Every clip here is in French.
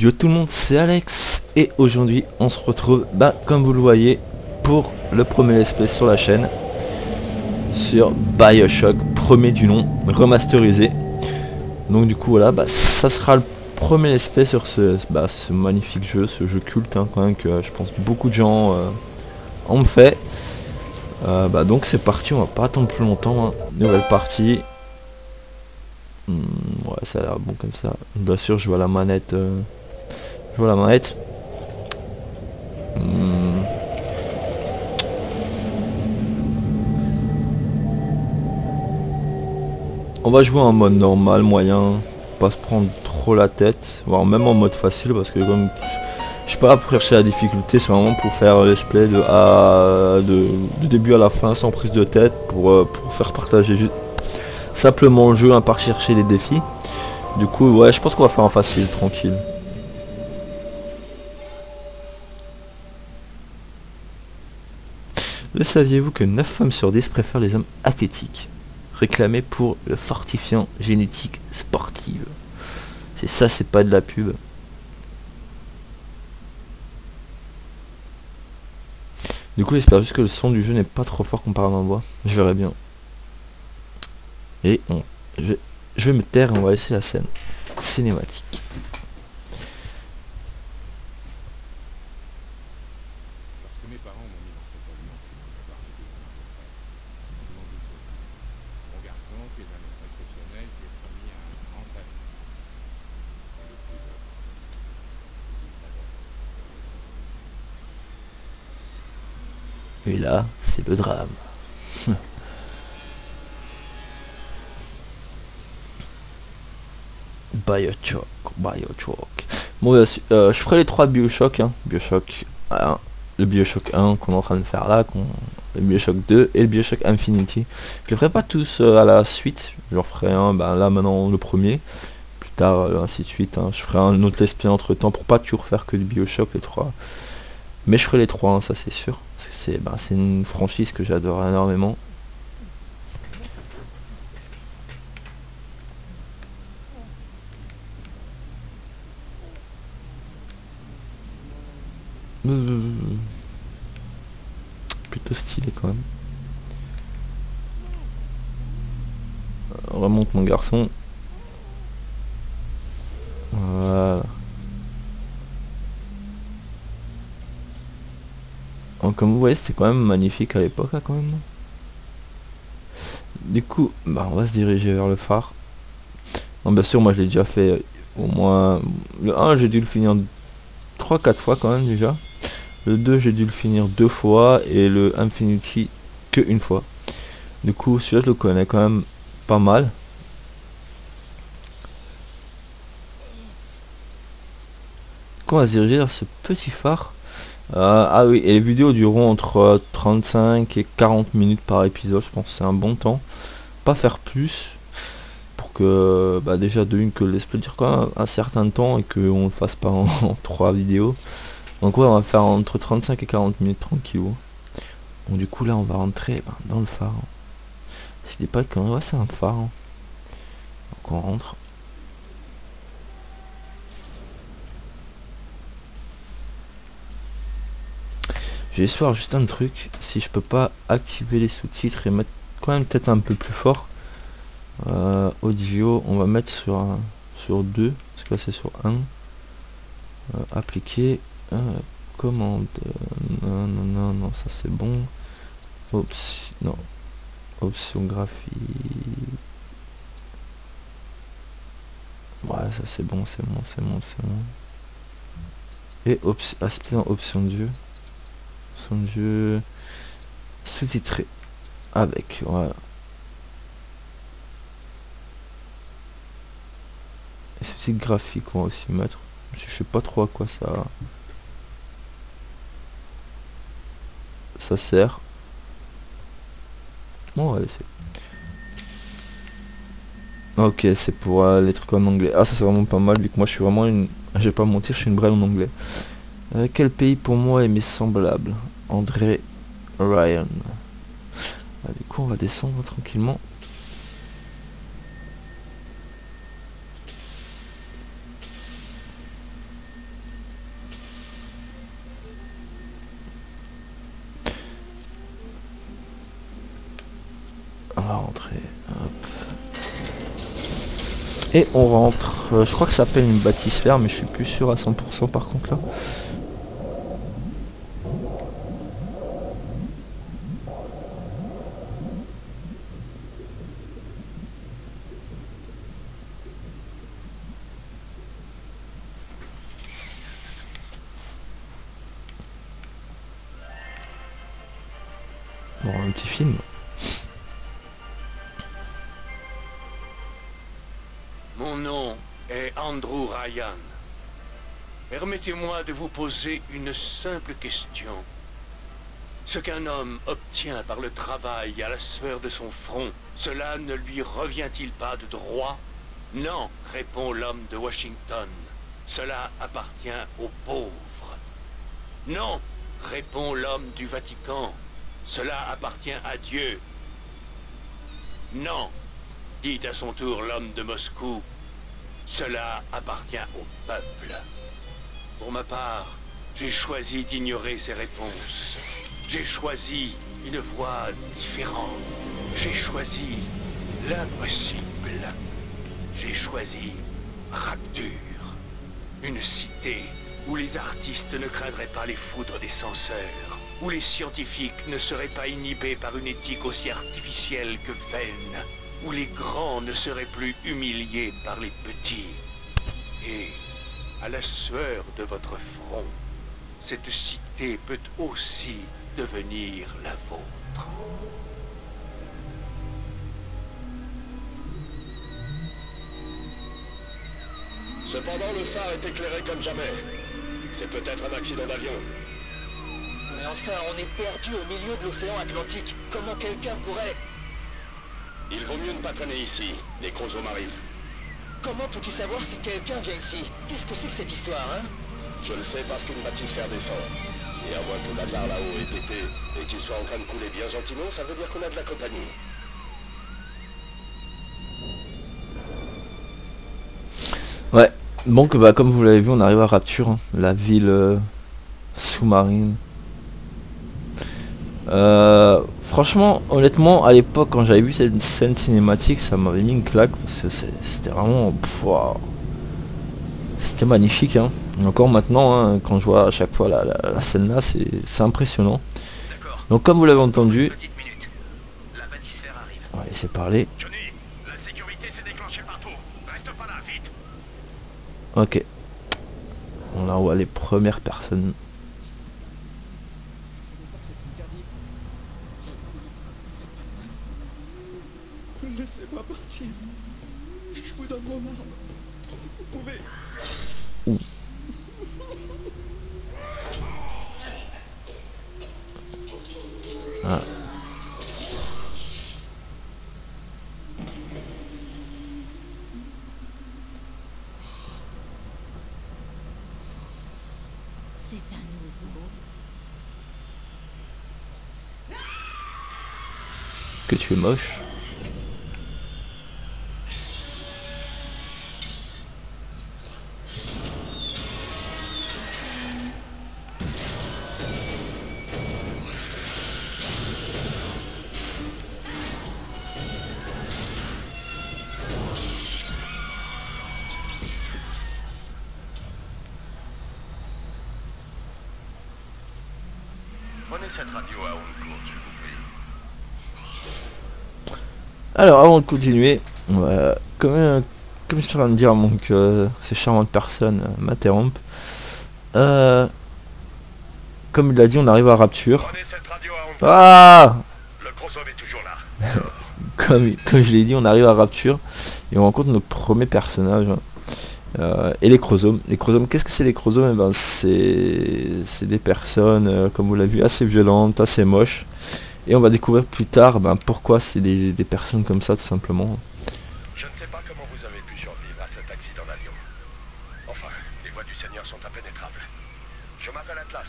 Yo tout le monde, c'est Alex et aujourd'hui on se retrouve, comme vous le voyez, pour le premier let's play sur la chaîne sur BioShock, premier du nom, remasterisé. Donc du coup voilà, ça sera le premier let's play sur ce magnifique jeu, ce jeu culte quand même, que je pense beaucoup de gens ont fait. Donc c'est parti, on va pas attendre plus longtemps, hein. Nouvelle partie. Ouais, ça a l'air bon comme ça. Bien sûr je vois la manette. Je vois la manette. On va jouer en mode normal, moyen, pas se prendre trop la tête, voire même en mode facile parce que comme je suis pas là pour chercher la difficulté, c'est vraiment pour faire let's play de début à la fin sans prise de tête, pour faire partager simplement le jeu, à part chercher les défis. Du coup ouais, je pense qu'on va faire en facile, tranquille. Le saviez-vous que 9 femmes sur 10 préfèrent les hommes athlétiques, réclamés pour le fortifiant génétique sportive? C'est ça, c'est pas de la pub. Du coup j'espère juste que le son du jeu n'est pas trop fort comparé à ma voix. Je verrai bien. Et je vais me taire et on va laisser la scène cinématique. Et là, c'est le drame. BioShock. Bon, je ferai les 3 BioShock, BioShock 1, le BioShock 1 qu'on est en train de faire là, le BioShock 2 et le BioShock Infinity. Je les ferai pas tous à la suite, je leur ferai un, là maintenant le premier, plus tard ainsi de suite, je ferai un autre let's play entre temps pour pas toujours faire que du BioShock les 3. Mais je ferai les 3, ça c'est sûr, parce que c'est une franchise que j'adore énormément. Plutôt stylé quand même. Remonte mon garçon. Voilà. Comme vous voyez, c'était quand même magnifique à l'époque quand même. Du coup, on va se diriger vers le phare. Non, bien sûr, moi je l'ai déjà fait au moins. Le 1, j'ai dû le finir 3-4 fois quand même déjà. Le 2, j'ai dû le finir 2 fois. Et le Infinity que une fois. Du coup, celui-là, je le connais quand même pas mal. Du coup, on va se diriger vers ce petit phare. Ah oui, et les vidéos dureront entre 35 et 40 minutes par épisode. Je pense que c'est un bon temps. Pas faire plus. Pour que déjà de une que le let's play dure quand même un certain temps et qu'on le fasse pas en 3 vidéos. Donc ouais, on va faire entre 35 et 40 minutes tranquillou. Bon, du coup là on va rentrer dans le phare. Je dis pas que ouais, c'est un phare. Donc on rentre. J'espère juste un truc, si je peux pas activer les sous-titres et mettre quand même peut-être un peu plus fort. Audio, on va mettre sur 2, parce que là c'est sur 1. Appliquer. Commande. Non, ça c'est bon. Non. Option graphique. Ouais, ça c'est bon, c'est bon. Et c'était dans option de jeu. Option de jeu. Sous-titré. Avec, voilà. Et sous-titre graphique, on va aussi mettre. Je sais pas trop à quoi ça sert. Bon, on va laisser. Ok, c'est pour les trucs en anglais. Ah, ça c'est vraiment pas mal, vu que moi je suis vraiment je vais pas mentir, je suis une brêle en anglais. Quel pays pour moi est mes semblables? André Ryan. Du coup, on va descendre tranquillement. va rentrer. Hop. Et on rentre. Je crois que ça s'appelle une bâtisphère, mais je suis plus sûr à 100% par contre là. Bon, un petit film. Mon nom est Andrew Ryan. Permettez-moi de vous poser une simple question. Ce qu'un homme obtient par le travail à la sueur de son front, cela ne lui revient-il pas de droit? Non, répond l'homme de Washington. Cela appartient aux pauvres. Non, répond l'homme du Vatican. Cela appartient à Dieu. Non, dit à son tour l'homme de Moscou. Cela appartient au peuple. Pour ma part, j'ai choisi d'ignorer ces réponses. J'ai choisi une voie différente. J'ai choisi l'impossible. J'ai choisi Rapture. Une cité où les artistes ne craindraient pas les foudres des censeurs, où les scientifiques ne seraient pas inhibés par une éthique aussi artificielle que vaine, où les grands ne seraient plus humiliés par les petits. Et, à la sueur de votre front, cette cité peut aussi devenir la vôtre. Cependant, le phare est éclairé comme jamais. C'est peut-être un accident d'avion. Mais enfin, on est perdu au milieu de l'océan Atlantique. Comment quelqu'un pourrait... Il vaut mieux ne pas traîner ici. Les chromosomes arrivent. Comment peux-tu savoir si quelqu'un vient ici? Qu'est-ce que c'est que cette histoire, hein? Je le sais parce qu'une bâtisphère descend. Et à moins que le bazar là-haut ait pété et qu'il soit en train de couler bien gentiment, ça veut dire qu'on a de la compagnie. Ouais, donc bah, comme vous l'avez vu, on arrive à Rapture, hein, la ville sous-marine. Franchement, honnêtement, à l'époque, quand j'avais vu cette scène cinématique, ça m'avait mis une claque parce que c'était vraiment... Wow. C'était magnifique, hein. Et encore maintenant, hein, quand je vois à chaque fois la scène là, c'est impressionnant. Donc comme vous l'avez entendu, on va laisser parler. Johnny, la sécurité s'est déclenchée partout. Reste pas là, vite. Ok. On envoie les premières personnes. Laissez-moi partir. Je vous donne mon arme. Vous pouvez. Ah. C'est un nouveau. Que tu es moche. Prenez cette radio à haute courte, s'il vous plaît. Alors avant de continuer, comme je suis en train de dire donc ces charmantes personnes m'interrompent. Comme il l'a dit, on arrive à Rapture. Prenez cette radio à haute courte. Ah, Le chromosome est toujours là. comme je l'ai dit, on arrive à Rapture et on rencontre notre premier personnage. Et les chromosomes. Les chromosomes, qu'est-ce que c'est les chromosomes? Eh ben, c'est des personnes, comme vous l'avez vu, assez violentes, assez moches. Et on va découvrir plus tard pourquoi c'est des personnes comme ça, tout simplement. Je ne sais pas comment vous avez pu survivre à cet accident d'avion. Enfin, les voies du Seigneur sont impénétrables. Je m'appelle Atlas,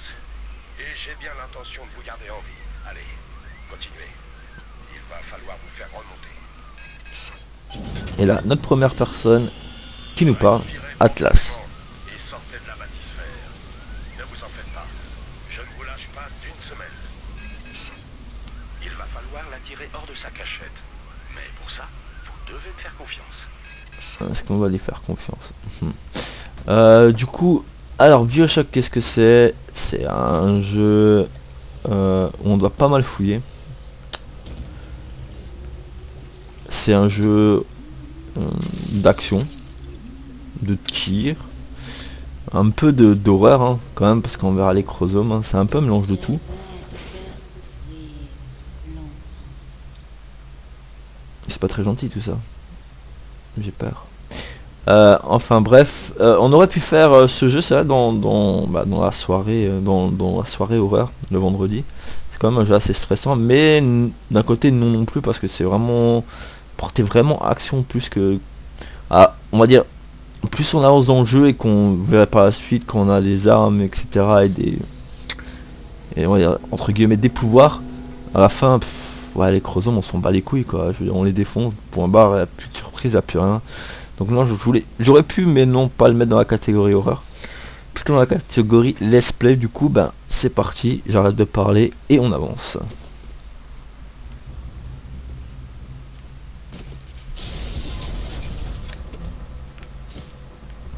et j'ai bien l'intention de vous garder en vie. Allez, continuez. Il va falloir vous faire remonter. Et là, notre première personne qui nous parle, Atlas. Et sortez de la bâtisphère. Ne vous en faites pas. Je ne vous lâche pas d'une semaine. Il va falloir la tirer hors de sa cachette. Mais pour ça, vous devez me faire confiance. Est-ce qu'on va lui faire confiance? Du coup, alors BioShock, qu'est-ce que c'est? C'est un jeu où on doit pas mal fouiller. C'est un jeu d'action, de tir, un peu d'horreur hein, quand même, parce qu'on verra les chromosomes, hein, c'est un peu un mélange de tout. C'est pas très gentil tout ça. J'ai peur. Enfin bref, on aurait pu faire ce jeu, c'est là dans la soirée, dans la soirée horreur le vendredi. C'est quand même un jeu assez stressant, mais d'un côté non plus, parce que c'est vraiment porter vraiment action plus que, on va dire, plus on avance dans le jeu et qu'on verra par la suite qu'on a des armes, etc. et on va dire, entre guillemets des pouvoirs. À la fin, ouais, les chromosomes on s'en bat les couilles quoi. Je veux dire, on les défonce, point barre, y a plus de surprise, y a plus rien. Donc non, j'aurais pu, mais non, pas le mettre dans la catégorie horreur, plutôt dans la catégorie let's play. Du coup, ben c'est parti, j'arrête de parler et on avance.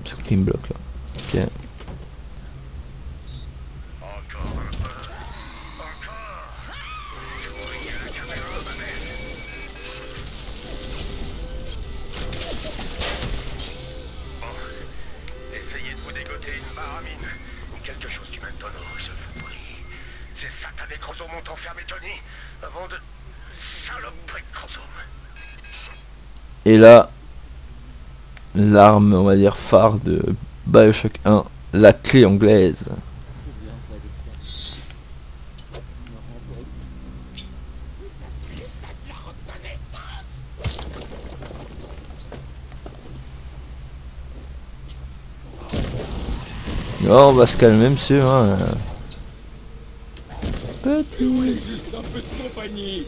C'est qui me bloque là? Ok. Et là, l'arme, on va dire, phare de BioShock 1, la clé anglaise. Oh, on va se calmer, monsieur. Hein. Petit.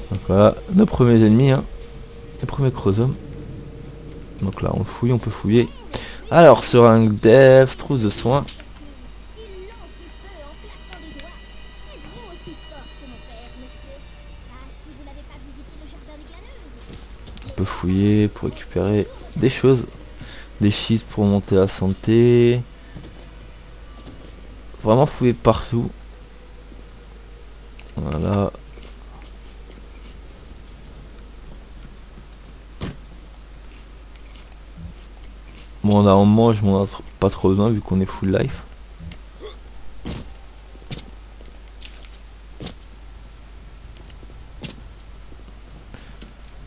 Donc voilà, nos premiers ennemis, hein. Les premiers chromosomes. Donc là, on fouille, on peut fouiller. Alors, seringue dev, trousse de soins. On peut fouiller pour récupérer des choses. Des cheats pour monter la santé. Vraiment fouiller partout. Voilà. Bon, on a un moment, je m'en ai pas trop besoin vu qu'on est full life.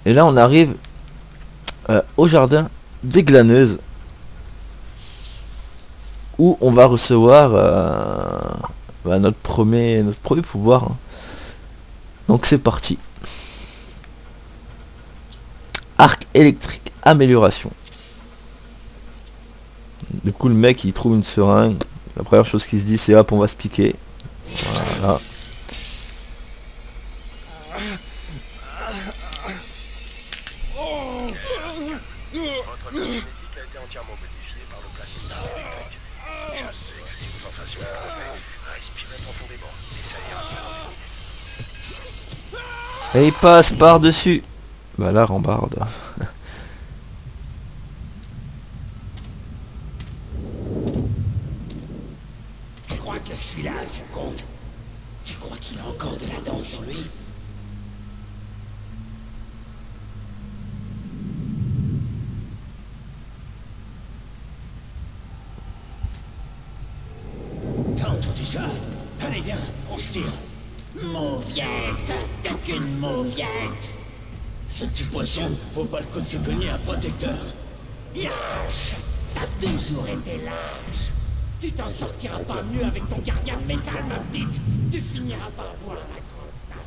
Et là, on arrive au jardin des glaneuses, où on va recevoir notre premier pouvoir. Hein. Donc c'est parti. Arc électrique, amélioration. Du coup le mec il trouve une seringue. La première chose qu'il se dit c'est hop on va se piquer. Voilà. Et il passe par-dessus. Bah la rambarde. Tu crois que celui-là a son compte? Tu crois qu'il a encore de la danse en lui? T'as entendu ça? Allez viens, on se tire. Mauviette, t'as qu'une mauviette. Ce petit poisson, faut pas le coup de se cogner un protecteur. Lâche, t'as toujours été lâche. Tu t'en sortiras pas mieux avec ton gardien de métal, ma petite. Tu finiras par voir la grande place.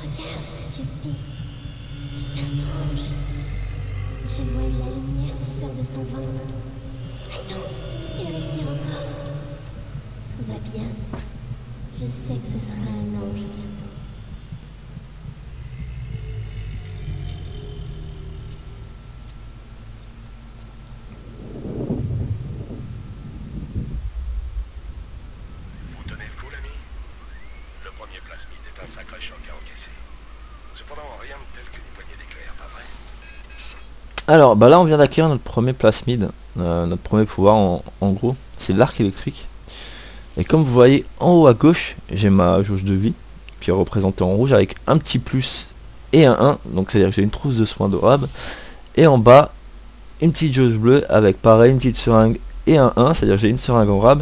Regarde, monsieur P. C'est un ange. Je vois la lumière qui sort de son ventre. Attends, il respire encore. Tout va bien. Je sais que ce sera un ange bientôt. Alors bah là on vient d'acquérir notre premier plasmide, notre premier pouvoir en gros, c'est l'arc électrique. Et comme vous voyez en haut à gauche, j'ai ma jauge de vie qui est représentée en rouge avec un petit plus et un 1, donc c'est à dire que j'ai une trousse de soins d'orab. Et en bas une petite jauge bleue avec pareil une petite seringue et un 1, c'est à dire que j'ai une seringue en rab.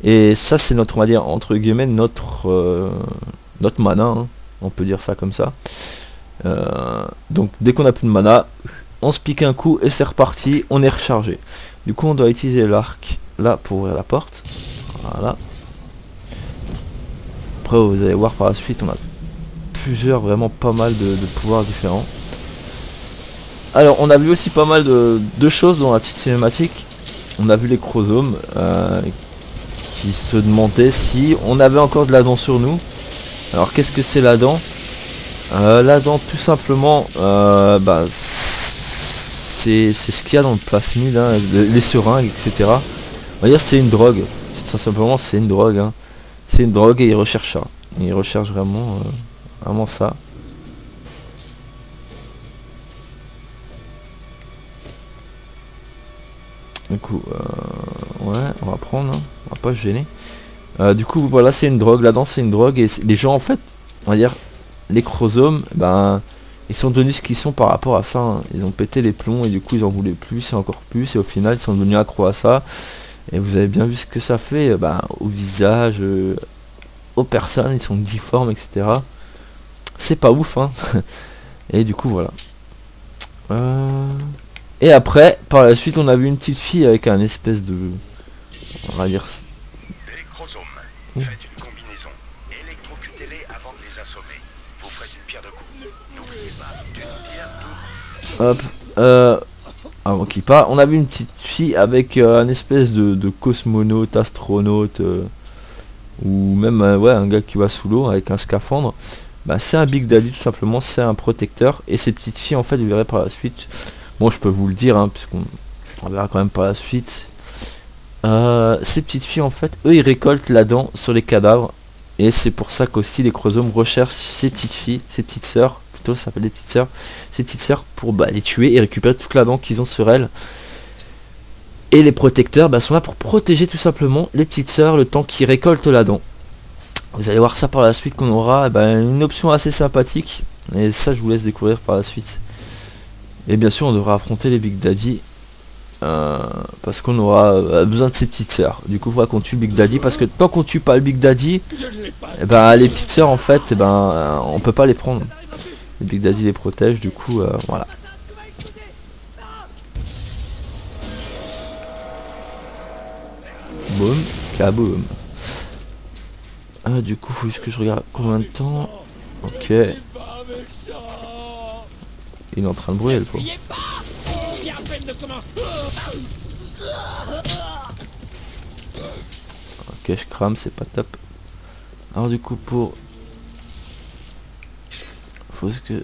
Et ça c'est notre, on va dire entre guillemets, notre mana, hein, on peut dire ça comme ça. Donc dès qu'on a plus de mana, on se pique un coup et c'est reparti, on est rechargé. Du coup on doit utiliser l'arc là pour ouvrir la porte. Voilà. Après vous allez voir par la suite, on a plusieurs, vraiment pas mal de pouvoirs différents. Alors on a vu aussi pas mal de choses dans la petite cinématique. On a vu les chromosomes qui se demandaient si on avait encore de la dent sur nous. Alors qu'est-ce que c'est la dent? La dent tout simplement, bah, c'est ce qu'il y a dans le plasmide, hein, les seringues, etc. On va dire c'est une drogue. Tout simplement c'est une drogue. Hein. C'est une drogue et ils recherchent ça. Ils recherchent vraiment, vraiment ça. Du coup, ouais, on va prendre, hein. On va pas se gêner. Du coup, voilà, c'est une drogue. La dent, c'est une drogue. Et les gens, en fait, on va dire, les chromosomes, ben, ils sont devenus ce qu'ils sont par rapport à ça. Hein. Ils ont pété les plombs et du coup, ils en voulaient plus et encore plus. Et au final, ils sont devenus accros à ça. Et vous avez bien vu ce que ça fait ben, au visage, aux personnes. Ils sont difformes, etc. C'est pas ouf, hein. Et du coup, voilà. Et après, par la suite, on a vu une petite fille avec un espèce de... On va dire... Les chromosomes. Faites une combinaison. Électrocutez-les avant de les assommer. Vous faites une pierre de coups. N'oubliez pas, d'une pierre Hop, avant qu'il part, on a vu une petite fille avec un espèce de cosmonaute, astronaute, ou même ouais, un gars qui va sous l'eau avec un scaphandre. Bah, c'est un Big Daddy tout simplement, c'est un protecteur. Et ces petites filles, en fait, vous verrez par la suite... Bon, je peux vous le dire, hein, puisqu'on verra quand même par la suite. Ces petites filles, en fait, eux, ils récoltent la dent sur les cadavres. Et c'est pour ça qu'aussi les chromosomes recherchent ces petites filles, ces petites sœurs, plutôt ça s'appelle des petites sœurs, ces petites sœurs pour bah, les tuer et récupérer toute la dent qu'ils ont sur elles. Et les protecteurs bah, sont là pour protéger tout simplement les petites sœurs le temps qu'ils récoltent la dent. Vous allez voir ça par la suite qu'on aura bah, une option assez sympathique. Et ça, je vous laisse découvrir par la suite. Et bien sûr on devra affronter les Big Daddy parce qu'on aura besoin de ces petites sœurs. Du coup il faudra qu'on tue Big Daddy parce que tant qu'on tue pas le Big Daddy, et ben, les petites sœurs en fait, et ben, on peut pas les prendre. Les Big Daddy les protègent, du coup voilà. Boum, kaboum. Du coup faut juste que je regarde combien de temps. Ok. Il est en train de brûler le pauvre. Ok, je crame, c'est pas top. Alors du coup pour... Faut que...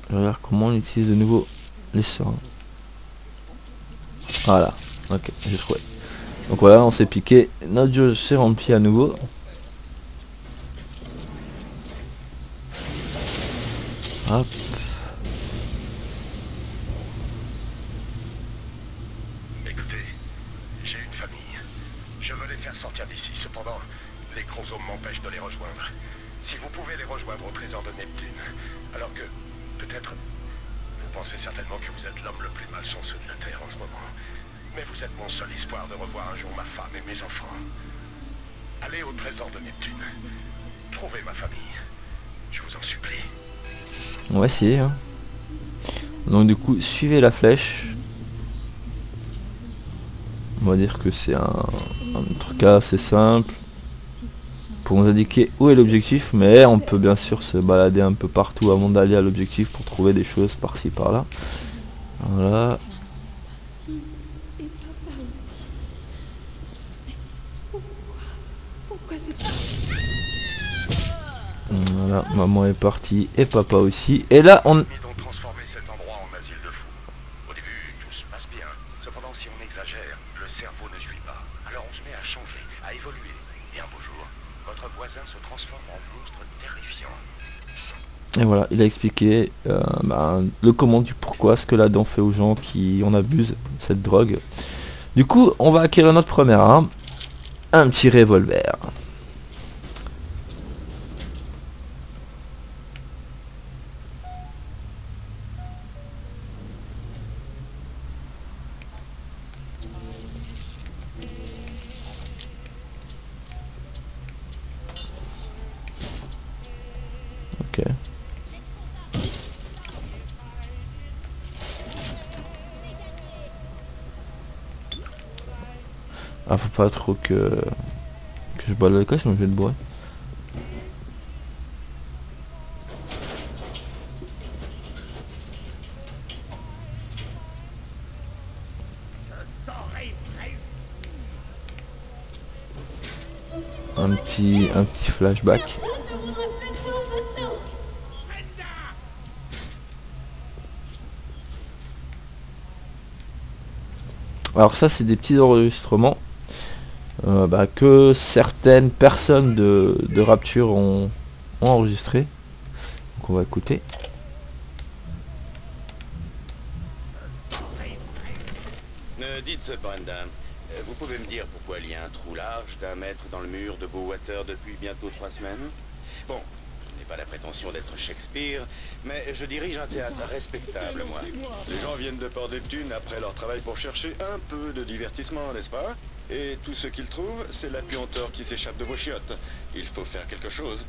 Je regarde comment on utilise de nouveau les seringues. Voilà, ok, j'ai trouvé. Donc voilà, on s'est piqué. Notre jeu s'est rempli à nouveau. Hop. Écoutez, j'ai une famille. Je veux les faire sortir d'ici. Cependant, les chromosomes m'empêchent de les rejoindre. Si vous pouvez les rejoindre au trésor de Neptune, alors que, peut-être, vous pensez certainement que vous êtes l'homme le plus malchanceux de la Terre en ce moment. Mais vous êtes mon seul espoir de revoir un jour ma femme et mes enfants. Allez au trésor de Neptune. Trouvez ma famille. Je vous en supplie. On va essayer. Hein. Donc du coup, suivez la flèche. On va dire que c'est un truc assez simple pour nous indiquer où est l'objectif, mais on peut bien sûr se balader un peu partout avant d'aller à l'objectif pour trouver des choses par-ci par-là. Voilà. Voilà, maman est partie et papa aussi. Et là on... transformer cet endroit en asile de fous. Au début, tout se passe bien. Cependant, si on exagère, le cerveau ne suit pas. Alors on se met à changer, à évoluer. Et un beau jour, votre voisin se transforme en monstre terrifiant. Et voilà, il a expliqué le comment du pourquoi, ce que la dent fait aux gens qui en abusent, cette drogue. Du coup, on va acquérir notre première arme, un petit revolver. Ok. Ah, faut pas trop que je bois de l'alcool, sinon je vais te bourrer. Un petit flashback. Alors ça, c'est des petits enregistrements que certaines personnes de Rapture ont enregistré. Donc on va écouter. Dites, Brenda, vous pouvez me dire pourquoi il y a un trou large d'1 mètre dans le mur de Bowater depuis bientôt 3 semaines? Bon, je n'ai pas la prétention d'être Shakespeare, mais je dirige un théâtre respectable, moi. Les gens viennent de Port-Neptune après leur travail pour chercher un peu de divertissement, n'est-ce pas? Et tout ce qu'ils trouvent, c'est la puanteur qui s'échappe de vos chiottes. Il faut faire quelque chose.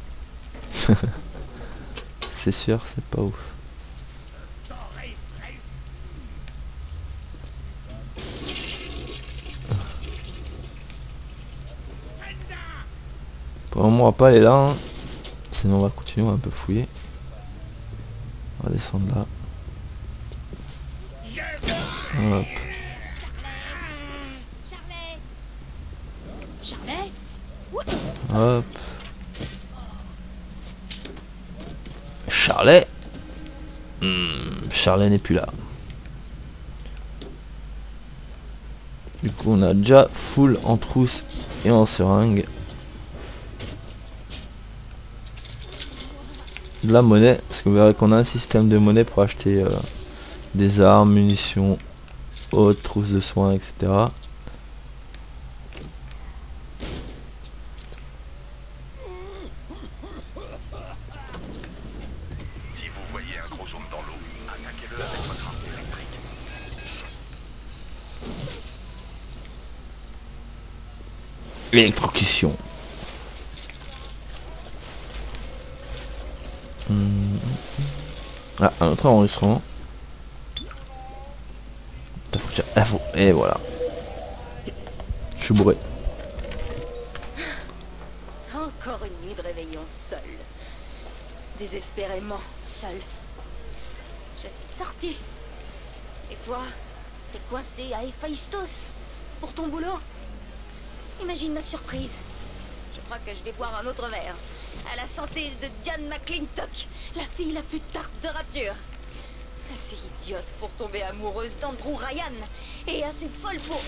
C'est sûr, c'est pas ouf. Pour le moment, on va pas aller là, hein. Sinon on va continuer, on va un peu fouiller. On va descendre là. Hop. Hop. Charlet. Charlet n'est plus là. Du coup on a déjà full en trousse et en seringue. De la monnaie, parce que vous verrez qu'on a un système de monnaie pour acheter des armes, munitions, autres trousses de soins, etc. Si vous voyez un gros homme dans l'eau, attaquez-le avec votre arme électrique. Électrocution. Ah, un autre enregistrement. Et voilà. Je suis bourré. Encore une nuit de réveillon seule. Désespérément seule. Je suis sortie. Et toi, t'es coincé à Héphaïstos pour ton boulot. Imagine ma surprise. Je crois que je vais boire un autre verre. À la santé de Diane McClintock, la fille la plus tarte de Rapture. Assez idiote pour tomber amoureuse d'Andrew Ryan et assez folle pour...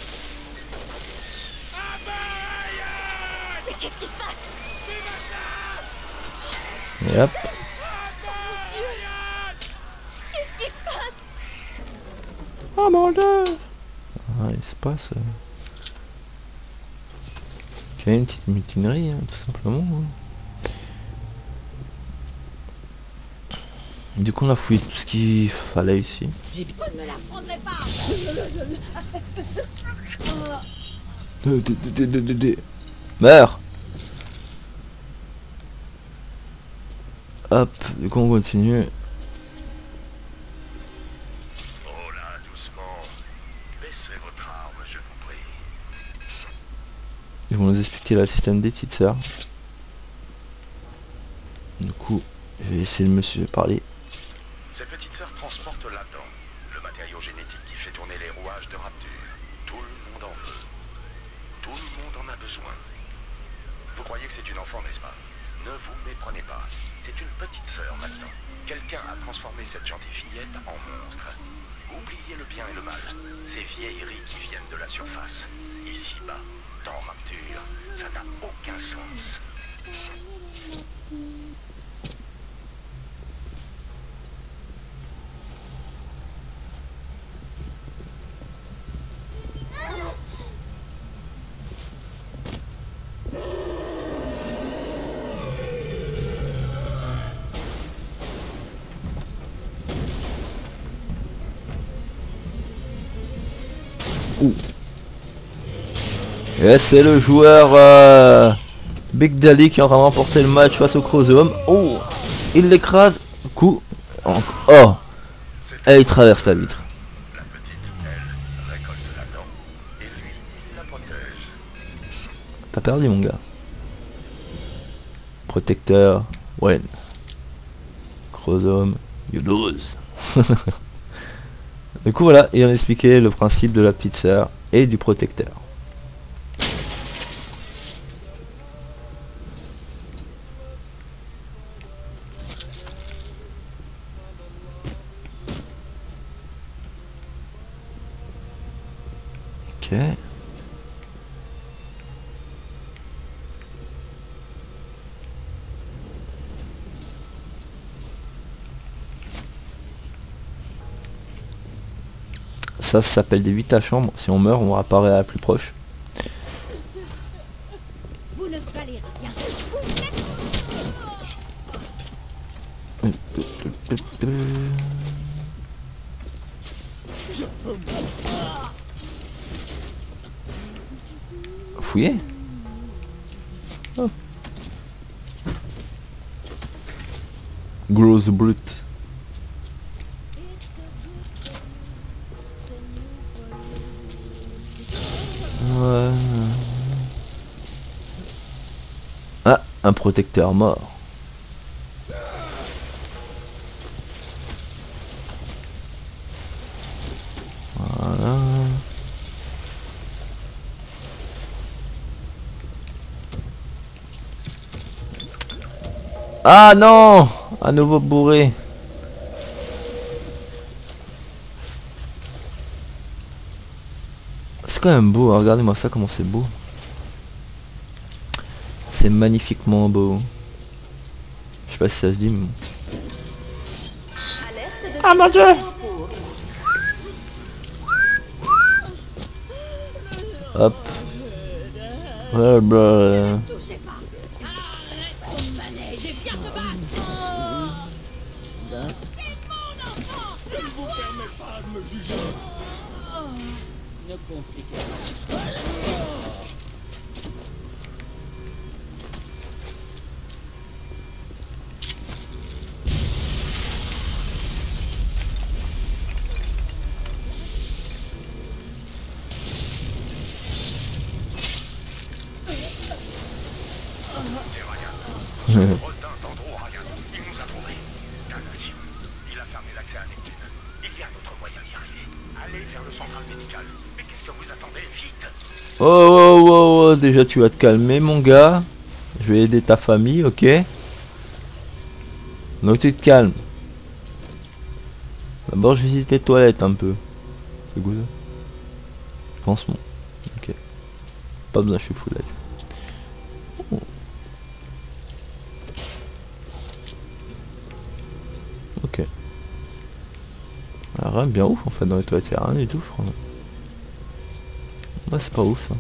Mais qu'est-ce qui se passe? Et hop. Oh mon Dieu! Qu'est-ce qui se passe? Oh mon Dieu! Ah, il se passe... qu'il y a une petite mutinerie, hein, tout simplement. Hein. Du coup on a fouillé tout ce qu'il fallait ici. Ne la prendrai pas. Meurs. Hop, du coup on continue. Oh là, doucement. Baissez votre arme, je vous prie. Ils vont nous expliquer là, le système des petites sœurs. Du coup, je vais laisser le monsieur parler. Ces petites sœurs transportent là-dedans le matériau génétique qui fait tourner les rouages de Rapture. Tout le monde en veut. Tout le monde en a besoin. Vous croyez que c'est une enfant, n'est-ce pas? Ne vous méprenez pas. C'est une petite sœur maintenant. Quelqu'un a transformé cette gentille fillette en monstre. Oubliez le bien et le mal. Ces vieilleries qui viennent de la surface. Ici-bas, dans Rapture, ça n'a aucun sens. Et c'est le joueur Big Daddy qui est en train de remporter le match face au Chromosome. Oh, il l'écrase. Coup. Oh. Et il traverse la vitre. La petite, elle, récolte la dent. Et lui, il la protège. T'as perdu mon gars. Protecteur. Win. Chromosome. You lose. Du coup voilà, il a expliqué le principe de la petite sœur et du protecteur. Ok. Ça s'appelle des 8 à chambre. Si on meurt, on réapparaît à la plus proche. Vous ne valez rien. Fouiller. Oh. Gross brute. Ouais. Ah, un protecteur mort. Voilà. Ah non! À nouveau bourré. C'est quand même beau, hein. Regardez-moi ça, comment c'est beau. C'est magnifiquement beau. Je sais pas si ça se dit, mais... Ah mon dieu! Hop. Ouais, bah... Touchez pas. Arrête ton manège et viens te battre. C'est mon enfant. Je ne vous permets pas de me juger. Ne compliquez pas. Rodin Tendreau, rien. Il nous a trouvés. Il a fermé l'accès à Neptune. Il y a d'autres moyens d'y arriver. Allez vers le central médical. Mais qu'est-ce que vous attendez? Vite! Oh, déjà tu vas te calmer mon gars. Je vais aider ta famille, ok? Donc tu te calmes. D'abord je visite les toilettes un peu. C'est goût ça? Pansement. Ok. Pas besoin, je suis full life. Oh. Ok. Alors, rien de bien ouf en fait dans les toilettes, y'a rien du tout, je crois. Ouais, c'est pas ouf ça.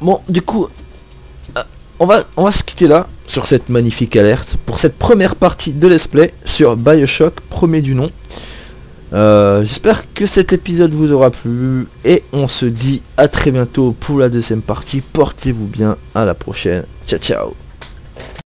Bon, du coup, on va se quitter là sur cette magnifique alerte pour cette première partie de let's play sur BioShock, premier du nom. J'espère que cet épisode vous aura plu et on se dit à très bientôt pour la deuxième partie. Portez-vous bien, à la prochaine. Ciao ciao.